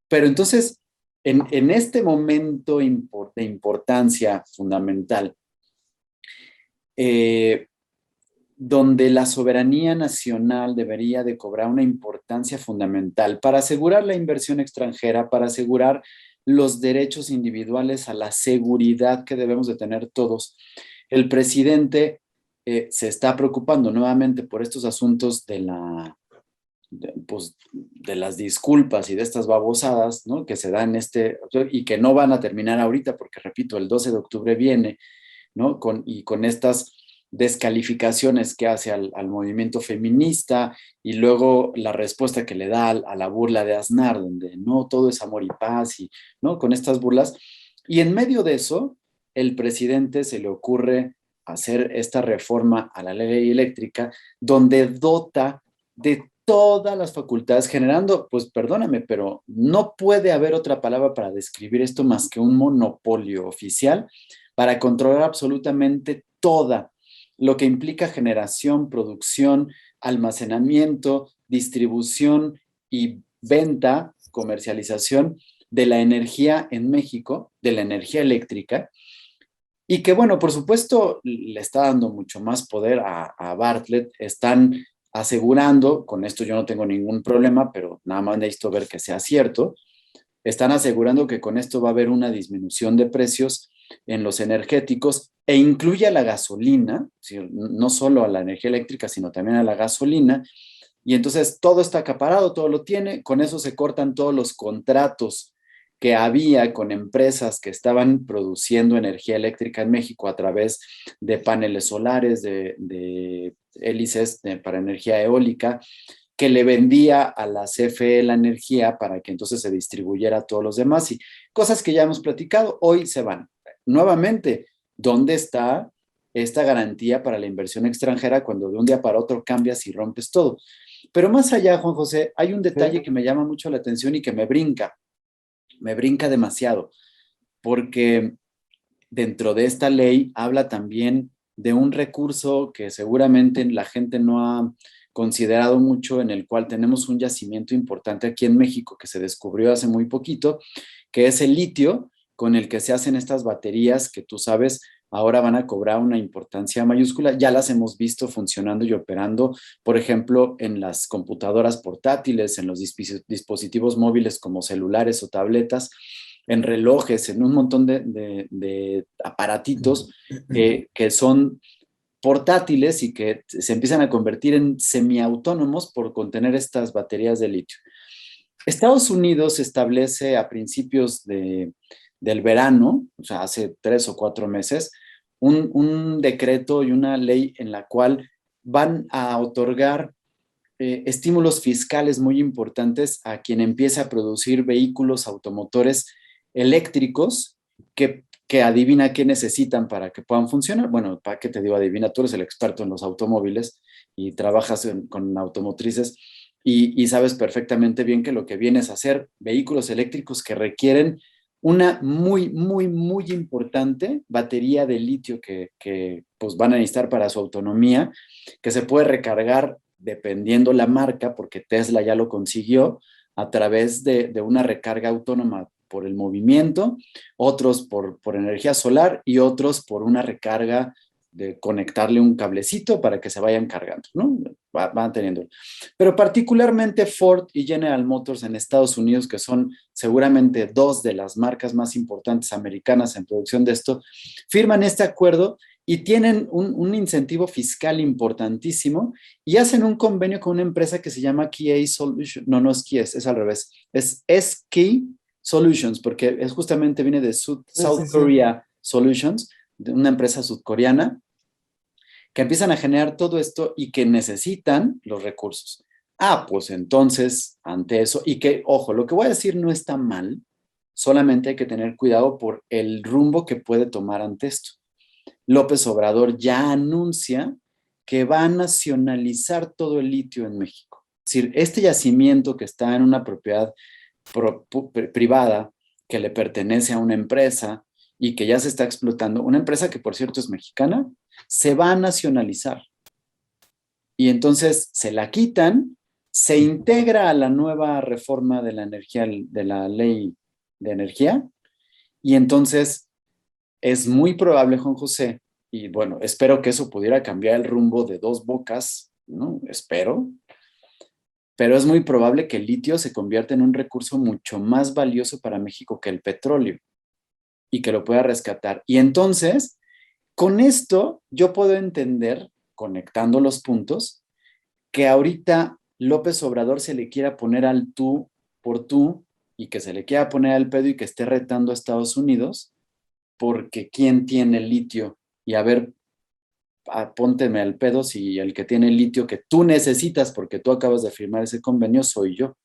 Pero entonces, en este momento de importancia fundamental, eh, donde la soberanía nacional debería de cobrar una importancia fundamental para asegurar la inversión extranjera, para asegurar los derechos individuales a la seguridad que debemos de tener todos. El presidente se está preocupando nuevamente por estos asuntos pues, de las disculpas y de estas babosadas, ¿no? Que se dan y que no van a terminar ahorita, porque repito, el 12 de octubre viene, ¿no? Y con estas descalificaciones que hace al movimiento feminista y luego la respuesta que le da a la burla de Aznar, donde no todo es amor y paz, y, ¿no? Con estas burlas. Y en medio de eso, el presidente se le ocurre hacer esta reforma a la ley eléctrica, donde dota de todas las facultades, generando, pues perdóname, pero no puede haber otra palabra para describir esto más que un monopolio oficial para controlar absolutamente toda, lo que implica generación, producción, almacenamiento, distribución y venta, comercialización de la energía en México, de la energía eléctrica, y que bueno, por supuesto, le está dando mucho más poder a Bartlett, están asegurando, con esto yo no tengo ningún problema, pero nada más necesito ver que sea cierto, están asegurando que con esto va a haber una disminución de precios en los energéticos e incluye a la gasolina, no solo a la energía eléctrica, sino también a la gasolina. Y entonces todo está acaparado, todo lo tiene, con eso se cortan todos los contratos que había con empresas que estaban produciendo energía eléctrica en México a través de paneles solares, de hélices para energía eólica, que le vendía a la CFE la energía para que entonces se distribuyera a todos los demás y cosas que ya hemos platicado, hoy se van. Nuevamente, ¿dónde está esta garantía para la inversión extranjera cuando de un día para otro cambias y rompes todo? Pero más allá, Juan José, hay un detalle Sí, que me llama mucho la atención y que me brinca demasiado, porque dentro de esta ley habla también de un recurso que seguramente la gente no ha considerado mucho, en el cual tenemos un yacimiento importante aquí en México que se descubrió hace muy poquito, que es el litio, con el que se hacen estas baterías que tú sabes ahora van a cobrar una importancia mayúscula. Ya las hemos visto funcionando y operando, por ejemplo, en las computadoras portátiles, en los dispositivos móviles como celulares o tabletas, en relojes, en un montón de aparatitos que son portátiles y que se empiezan a convertir en semiautónomos por contener estas baterías de litio. Estados Unidos establece a principios del verano, o sea, hace 3 o 4 meses, un decreto y una ley en la cual van a otorgar estímulos fiscales muy importantes a quien empiece a producir vehículos automotores eléctricos que adivina qué necesitan para que puedan funcionar. Bueno, ¿para qué te digo adivina? Tú eres el experto en los automóviles y trabajas con automotrices y sabes perfectamente bien que lo que vienes a hacer vehículos eléctricos que requieren una muy, muy, muy importante batería de litio que pues van a necesitar para su autonomía, que se puede recargar dependiendo la marca, porque Tesla ya lo consiguió, a través de una recarga autónoma por el movimiento, otros por energía solar y otros por una recarga de conectarle un cablecito para que se vayan cargando, ¿no? Van teniendo. Pero particularmente Ford y General Motors en Estados Unidos, que son seguramente dos de las marcas más importantes americanas en producción de esto, firman este acuerdo y tienen un incentivo fiscal importantísimo y hacen un convenio con una empresa que se llama Kia Solutions. No, no es Kia, es al revés. Es SK Solutions, porque es justamente viene de sí, South sí, sí. Korea Solutions, de una empresa sudcoreana, que empiezan a generar todo esto y que necesitan los recursos. Ah, pues entonces, ante eso, y que, ojo, lo que voy a decir no está mal, solamente hay que tener cuidado por el rumbo que puede tomar ante esto. López Obrador ya anuncia que va a nacionalizar todo el litio en México. Es decir, este yacimiento que está en una propiedad privada, que le pertenece a una empresa y que ya se está explotando, una empresa que por cierto es mexicana, se va a nacionalizar. Y entonces se la quitan, se integra a la nueva reforma de la energía, de la ley de energía, y entonces es muy probable, Juan José, y bueno, espero que eso pudiera cambiar el rumbo de Dos Bocas, ¿no? Espero, pero es muy probable que el litio se convierta en un recurso mucho más valioso para México que el petróleo y que lo pueda rescatar. Y entonces, con esto, yo puedo entender, conectando los puntos, que ahorita López Obrador se le quiera poner al tú por tú y que se le quiera poner al pedo y que esté retando a Estados Unidos porque quién tiene litio y a ver, pónteme al pedo si el que tiene litio que tú necesitas porque tú acabas de firmar ese convenio soy yo.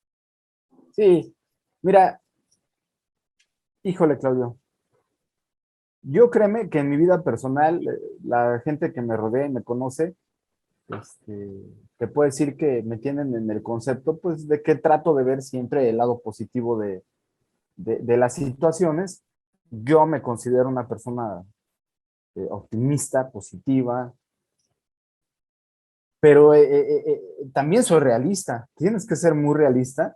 Sí, mira, híjole, Claudio, yo créeme que en mi vida personal, la gente que me rodea y me conoce, este, te puedo decir que me tienen en el concepto, pues, de que trato de ver siempre el lado positivo de las situaciones. Yo me considero una persona optimista, positiva, pero también soy realista. Tienes que ser muy realista.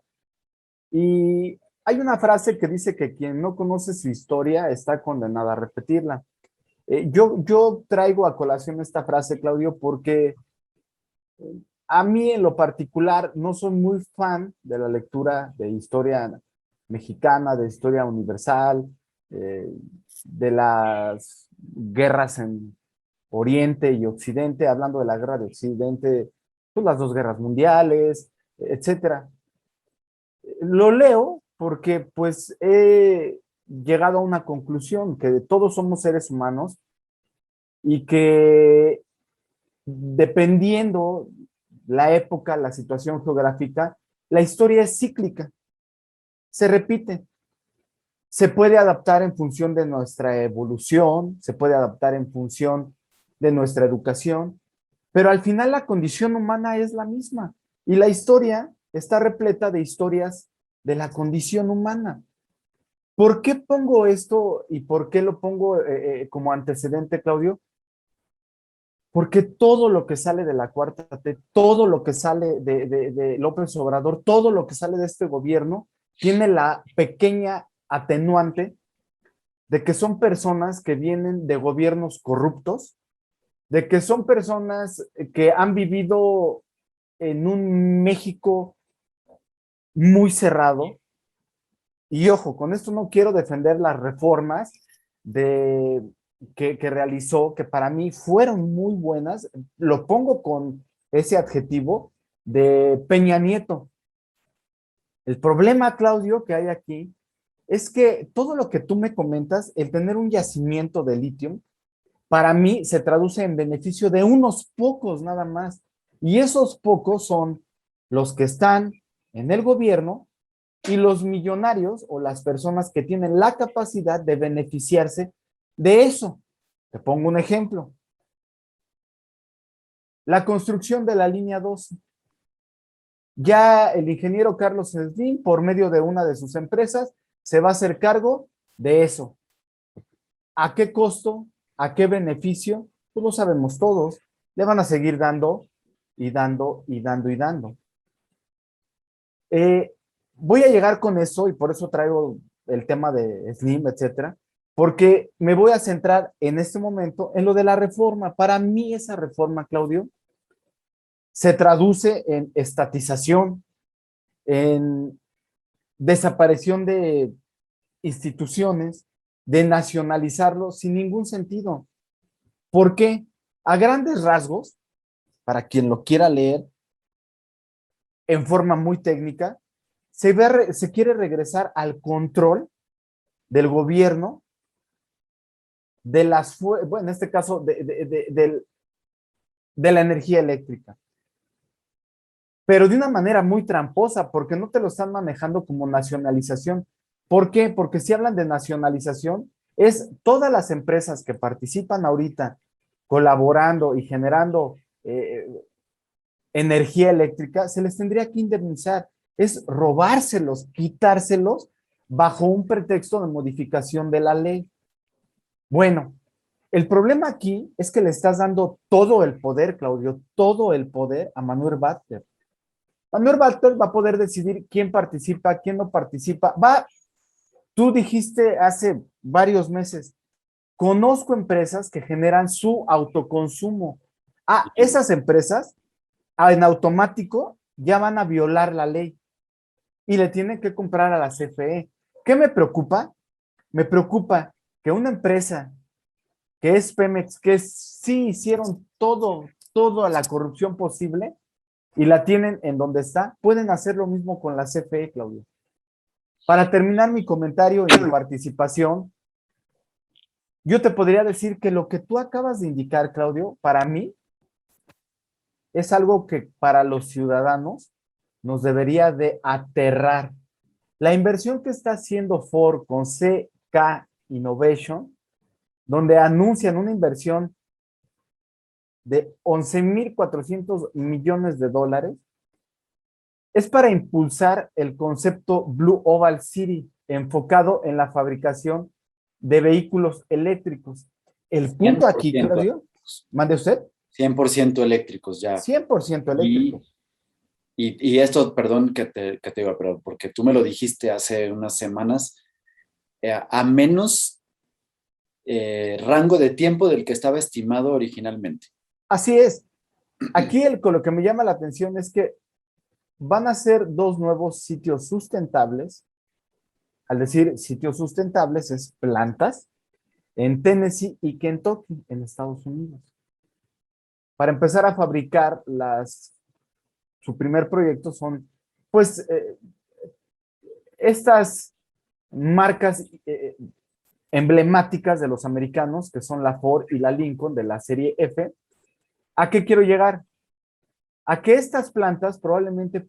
Y hay una frase que dice que quien no conoce su historia está condenado a repetirla. Yo traigo a colación esta frase, Claudio, porque a mí en lo particular no soy muy fan de la lectura de historia mexicana, de historia universal, eh, de las guerras en Oriente y Occidente, hablando de la guerra de Occidente, pues las dos guerras mundiales, etcétera. Lo leo porque pues he llegado a una conclusión que todos somos seres humanos y que dependiendo la época, la situación geográfica, la historia es cíclica, se repite. Se puede adaptar en función de nuestra evolución, se puede adaptar en función de nuestra educación, pero al final la condición humana es la misma y la historia está repleta de historias de la condición humana. ¿Por qué pongo esto y por qué lo pongo como antecedente, Claudio? Porque todo lo que sale de la Cuarta T, todo lo que sale de López Obrador, todo lo que sale de este gobierno, tiene la pequeña atenuante de que son personas que vienen de gobiernos corruptos, de que son personas que han vivido en un México muy cerrado. Y ojo, con esto no quiero defender las reformas de, que realizó, que para mí fueron muy buenas, lo pongo con ese adjetivo de Peña Nieto. El problema, Claudio, que hay aquí es que todo lo que tú me comentas, el tener un yacimiento de litio, para mí se traduce en beneficio de unos pocos nada más. Y esos pocos son los que están en el gobierno y los millonarios o las personas que tienen la capacidad de beneficiarse de eso. Te pongo un ejemplo. La construcción de la línea 12. Ya el ingeniero Carlos Slim, por medio de una de sus empresas, se va a hacer cargo de eso. ¿A qué costo? ¿A qué beneficio? Pues lo sabemos todos. Le van a seguir dando y dando y dando y dando. Voy a llegar con eso y por eso traigo el tema de Slim, etcétera, porque me voy a centrar en este momento en lo de la reforma. Para mí esa reforma, Claudio, se traduce en estatización, en desaparición de instituciones, de nacionalizarlo sin ningún sentido. ¿Por qué? A grandes rasgos, para quien lo quiera leer en forma muy técnica, se quiere regresar al control del gobierno de las, bueno, en este caso, de la energía eléctrica. Pero de una manera muy tramposa, porque no te lo están manejando como nacionalización. ¿Por qué? Porque si hablan de nacionalización, es todas las empresas que participan ahorita colaborando y generando energía eléctrica, se les tendría que indemnizar. Es robárselos, quitárselos bajo un pretexto de modificación de la ley. Bueno, el problema aquí es que le estás dando todo el poder, Claudio, todo el poder a Manuel Bartlett. Manuel Bartlett va a poder decidir quién participa, quién no participa. Tú dijiste hace varios meses, conozco empresas que generan su autoconsumo. Esas empresas en automático ya van a violar la ley y le tienen que comprar a la CFE. ¿Qué me preocupa? Me preocupa que una empresa que es Pemex, que sí hicieron todo a la corrupción posible y la tienen en donde está, pueden hacer lo mismo con la CFE, Claudio. Para terminar mi comentario y mi participación, yo te podría decir que lo que tú acabas de indicar, Claudio, para mí es algo que para los ciudadanos nos debería de aterrar. La inversión que está haciendo Ford con CK Innovation, donde anuncian una inversión de 11.400 millones de dólares, es para impulsar el concepto Blue Oval City, enfocado en la fabricación de vehículos eléctricos. El punto aquí, Claudio, mande usted. 100% eléctricos ya. 100% eléctricos. Y esto, perdón que te diga, pero porque tú me lo dijiste hace unas semanas, a menos rango de tiempo del que estaba estimado originalmente. Así es. Aquí lo que me llama la atención es que van a ser dos nuevos sitios sustentables. Al decir sitios sustentables es plantas en Tennessee y Kentucky, en Estados Unidos. Para empezar a fabricar su primer proyecto son, pues, estas marcas emblemáticas de los americanos, que son la Ford y la Lincoln de la serie F. ¿A qué quiero llegar? a que estas plantas probablemente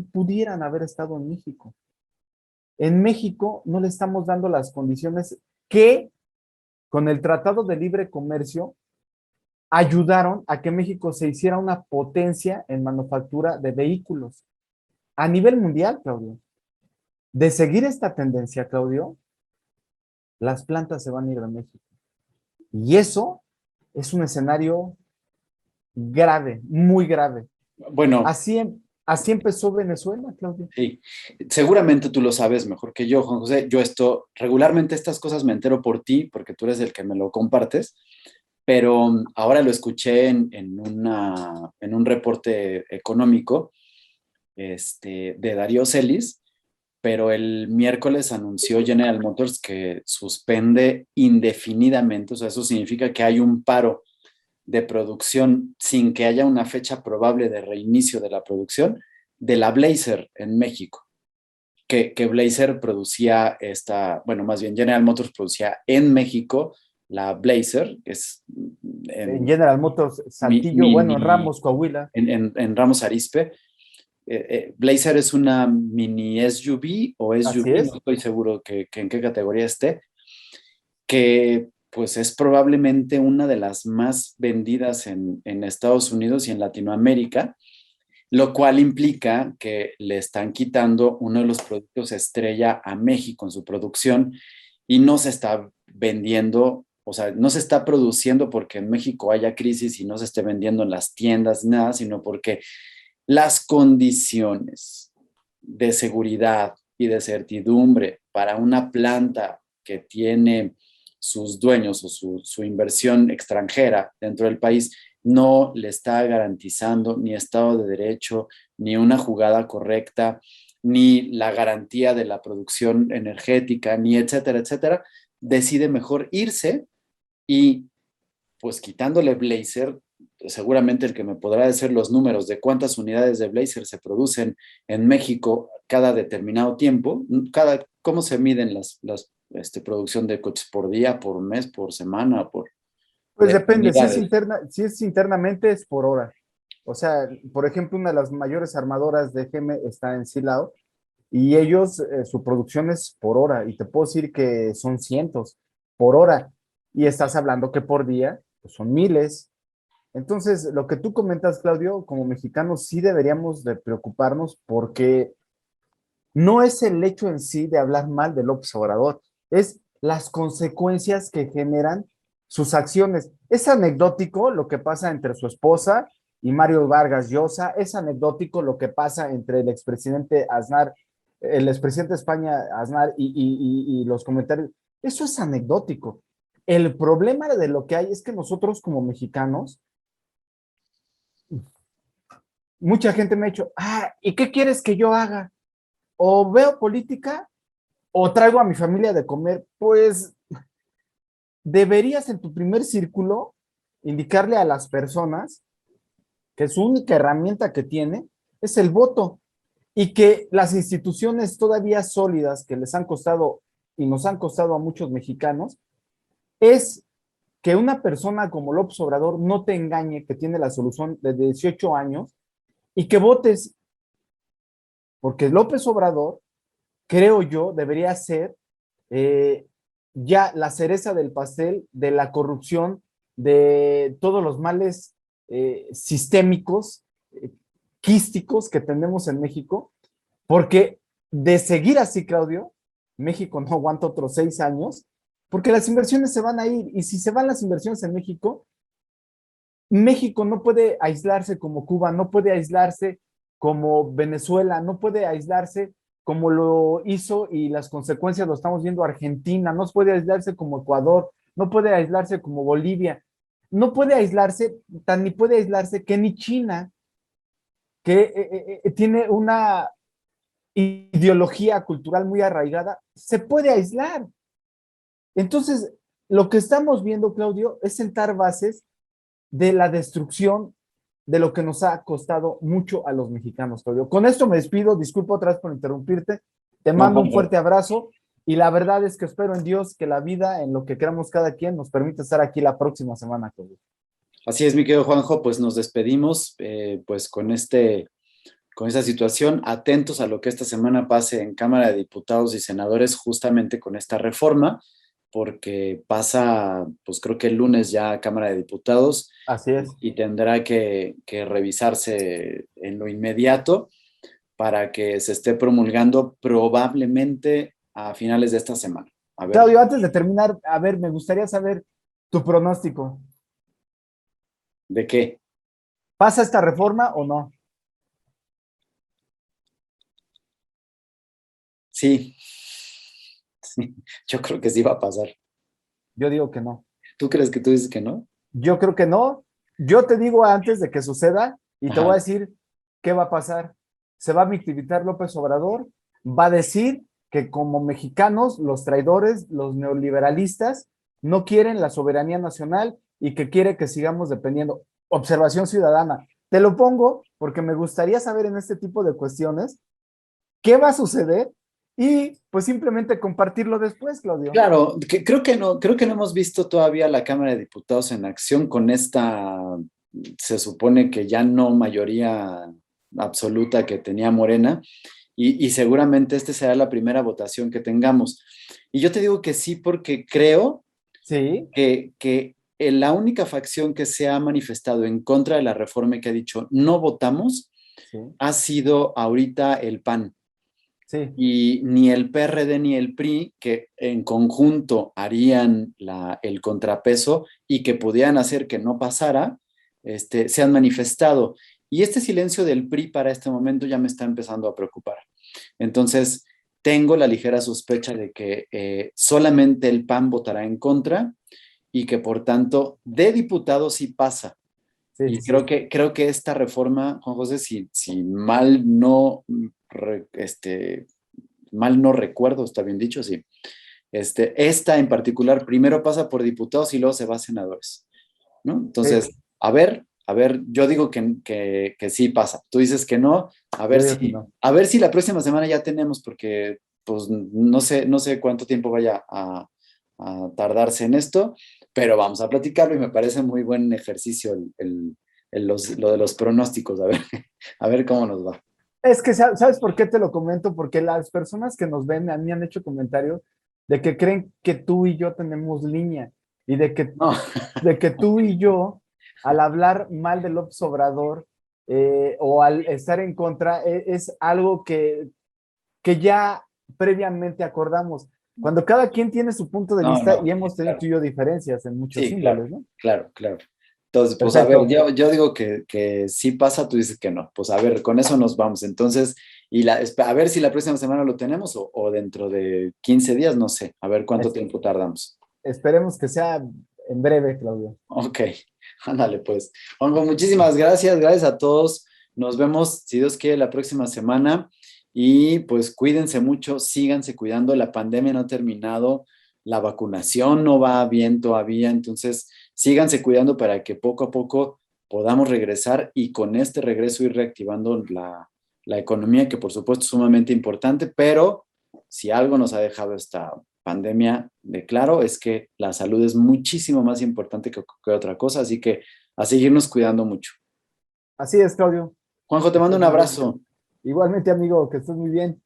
pudieran haber estado en México. En México no le estamos dando las condiciones que con el Tratado de Libre Comercio ayudaron a que México se hiciera una potencia en manufactura de vehículos a nivel mundial, Claudio. De seguir esta tendencia, Claudio, las plantas se van a ir de México. Y eso es un escenario grave, muy grave. Bueno, Así empezó Venezuela, Claudio. sí, seguramente tú lo sabes mejor que yo, Juan José. Yo regularmente estas cosas me entero por ti, porque tú eres el que me lo compartes, pero ahora lo escuché en un reporte económico de Darío Celis, pero el miércoles anunció General Motors que suspende indefinidamente, o sea, eso significa que hay un paro de producción sin que haya una fecha probable de reinicio de la producción de la Blazer en México, que Blazer producía bueno, más bien General Motors producía en México la Blazer, que es En en General Motors, Saltillo, bueno, en mini, Ramos, Coahuila. en Ramos Arizpe. Blazer es una mini SUV o Así SUV, no es. estoy seguro que en qué categoría esté, que pues es probablemente una de las más vendidas en Estados Unidos y en Latinoamérica, lo cual implica que le están quitando uno de los productos estrella a México en su producción y no se está vendiendo, o sea, no se está produciendo porque en México haya crisis y no se esté vendiendo en las tiendas, nada, sino porque las condiciones de seguridad y de certidumbre para una planta que tiene sus dueños o su inversión extranjera dentro del país no le está garantizando ni Estado de Derecho, ni una jugada correcta, ni la garantía de la producción energética, ni etcétera, etcétera, decide mejor irse y pues quitándole Blazer, seguramente el que me podrá decir los números de cuántas unidades de Blazer se producen en México cada determinado tiempo, cómo se miden las producción de coches por día, por mes, por semana, Pues de depende, unidades. si es internamente es por hora. O sea, por ejemplo, una de las mayores armadoras de GM está en Silao y ellos, su producción es por hora y te puedo decir que son cientos por hora y estás hablando que por día pues son miles. Entonces, lo que tú comentas, Claudio, como mexicanos sí deberíamos de preocuparnos porque no es el hecho en sí de hablar mal de López Obrador, es las consecuencias que generan sus acciones. Es anecdótico lo que pasa entre su esposa y Mario Vargas Llosa, es anecdótico lo que pasa entre el expresidente Aznar, el expresidente de España Aznar y los comentarios. Eso es anecdótico. El problema de lo que hay es que nosotros como mexicanos, mucha gente me ha dicho, ¿y qué quieres que yo haga? O veo política o traigo a mi familia de comer, pues deberías en tu primer círculo indicarle a las personas que su única herramienta que tiene es el voto y que las instituciones todavía sólidas que les han costado y nos han costado a muchos mexicanos es que una persona como López Obrador no te engañe que tiene la solución de 18 años y que votes, porque López Obrador, creo yo, debería ser eh, ya la cereza del pastel de la corrupción, de todos los males sistémicos, quísticos que tenemos en México, porque de seguir así, Claudio, México no aguanta otros 6 años, porque las inversiones se van a ir, y si se van las inversiones en México, México no puede aislarse como Cuba, no puede aislarse como Venezuela, no puede aislarse como lo hizo y las consecuencias lo estamos viendo Argentina, no puede aislarse como Ecuador, no puede aislarse como Bolivia, no puede aislarse, tan ni puede aislarse que ni China, que tiene una ideología cultural muy arraigada, se puede aislar. Entonces, lo que estamos viendo, Claudio, es sentar bases de la destrucción de lo que nos ha costado mucho a los mexicanos, Claudio. Con esto me despido, disculpa otra vez por interrumpirte, te No, mando Juan, un fuerte abrazo y la verdad es que espero en Dios que la vida, en lo que queramos cada quien, nos permita estar aquí la próxima semana, Claudio. Así es, mi querido Juanjo, pues nos despedimos pues con esta situación, atentos a lo que esta semana pase en Cámara de Diputados y Senadores justamente con esta reforma, porque pasa, pues creo que el lunes ya a Cámara de Diputados Así es. y tendrá que revisarse en lo inmediato para que se esté promulgando probablemente a finales de esta semana. A ver, Claudio, antes de terminar, a ver, me gustaría saber tu pronóstico. ¿de qué? ¿Pasa esta reforma o no? Sí, sí, yo creo que sí va a pasar. Yo digo que no. ¿Tú crees que tú dices que no? Yo creo que no. Yo te digo antes de que suceda y te voy a Ajá. decir qué va a pasar. Se va a victimizar López Obrador, va a decir que como mexicanos, los traidores, los neoliberalistas, no quieren la soberanía nacional y que quiere que sigamos dependiendo. Observación ciudadana. Te lo pongo porque me gustaría saber en este tipo de cuestiones qué va a suceder y pues simplemente compartirlo después, Claudio. Claro, creo que no hemos visto todavía la Cámara de Diputados en acción con esta, se supone que ya no mayoría absoluta que tenía Morena, y seguramente esta será la primera votación que tengamos. Y yo te digo que sí, porque creo Sí, que la única facción que se ha manifestado en contra de la reforma y que ha dicho no votamos sí, ha sido ahorita el PAN. sí. Y ni el PRD ni el PRI, que en conjunto harían el contrapeso y que pudieran hacer que no pasara, se han manifestado. Y este silencio del PRI para este momento ya me está empezando a preocupar. Entonces, tengo la ligera sospecha de que solamente el PAN votará en contra y que por tanto de diputados sí pasa. Sí, Y sí, sí. creo que esta reforma, Juan José, si mal no, mal no recuerdo, está bien dicho, sí. Esta en particular primero pasa por diputados y luego se va a senadores, ¿no? Sí, Entonces, a ver, yo digo que sí pasa. Tú dices que no, yo digo que no. a ver si la próxima semana ya tenemos, porque pues no sé cuánto tiempo vaya a tardarse en esto, pero vamos a platicarlo y me parece muy buen ejercicio lo de los pronósticos, a ver, a ver cómo nos va. Es que, ¿sabes por qué te lo comento? Porque las personas que nos ven a mí han hecho comentarios de que creen que tú y yo tenemos línea y No, de que tú y yo, al hablar mal de López Obrador o al estar en contra, es algo que ya previamente acordamos. Cuando cada quien tiene su punto de vista y no, hemos tenido tú claro. y yo diferencias en muchos Sí, claro, símbolos, ¿no? claro, claro. Entonces, pues a ver, Perfecto. yo digo que sí pasa, tú dices que no. Pues a ver, con eso nos vamos. Entonces, a ver si la próxima semana lo tenemos o dentro de 15 días, no sé, a ver cuánto Es- tiempo tardamos. esperemos que sea en breve, Claudio. Ok, ándale pues. Hongo, muchísimas gracias, gracias a todos. Nos vemos, si Dios quiere, la próxima semana. Y pues cuídense mucho, síganse cuidando. La pandemia no ha terminado, la vacunación no va bien todavía. Entonces, síganse cuidando para que poco a poco podamos regresar y con este regreso ir reactivando la economía, que por supuesto es sumamente importante, pero si algo nos ha dejado esta pandemia de claro es que la salud es muchísimo más importante que otra cosa, así que a seguirnos cuidando mucho. Así es, Claudio. Juanjo, te Que mando estés un muy bien. abrazo. Igualmente, amigo, que estés muy bien.